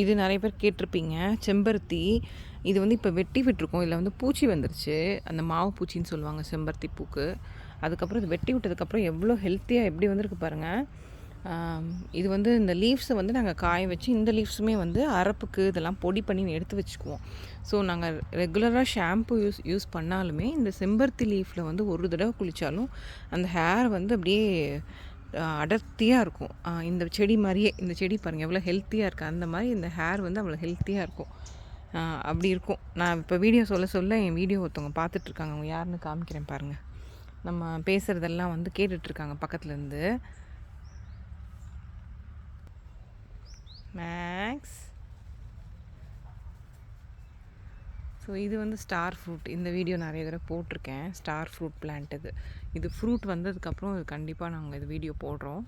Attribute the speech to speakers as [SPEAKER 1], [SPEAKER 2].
[SPEAKER 1] இது நிறைய பேர் கேட்டிருப்பீங்க. செம்பருத்தி இது வந்து இப்போ வெட்டி விட்டுருக்கோம். இதில் வந்து பூச்சி வந்துருச்சு. அந்த மாவு பூச்சின்னு சொல்லுவாங்க செம்பருத்தி பூக்கு. அதுக்கப்புறம் இது வெட்டி விட்டதுக்கப்புறம் எவ்வளோ ஹெல்த்தியாக எப்படி வந்திருக்கு பாருங்கள். இது வந்து இந்த லீவ்ஸை வந்து நாங்கள் காய வச்சு இந்த லீவ்ஸுமே வந்து அரப்புக்கு இதெல்லாம் பொடி பண்ணி எடுத்து வச்சுக்குவோம். ஸோ நாங்கள் ரெகுலராக ஷாம்பு யூஸ் பண்ணாலுமே இந்த செம்பருத்தி லீஃபில் வந்து ஒரு தடவை குளித்தாலும் அந்த ஹேர் வந்து அப்படியே அடர்த்தியாக இருக்கும். இந்த செடி மாதிரியே இந்த செடி பாருங்கள் எவ்வளோ ஹெல்த்தியாக இருக்குது. அந்த மாதிரி இந்த ஹேர் வந்து அவ்வளோ ஹெல்த்தியாக இருக்கும். அப்படி இருக்கும். நான் இப்போ வீடியோ சொல்ல என் வீடியோ ஒருத்தவங்க பார்த்துட்ருக்காங்க. அவங்க யாருன்னு காமிக்கிறேன் பாருங்கள். நம்ம பேசுகிறதெல்லாம் வந்து கேட்டுட்ருக்காங்க பக்கத்துலேருந்து. மேக்ஸ். ஸோ இது வந்து ஸ்டார் ஃப்ரூட். இந்த வீடியோ நிறைய தடவை போட்டிருக்கேன். ஸ்டார் ஃப்ரூட் பிளான்ட் இது ஃப்ரூட் வந்ததுக்கப்புறம் இது கண்டிப்பாக நாங்கள் இது வீடியோ போடுறோம்.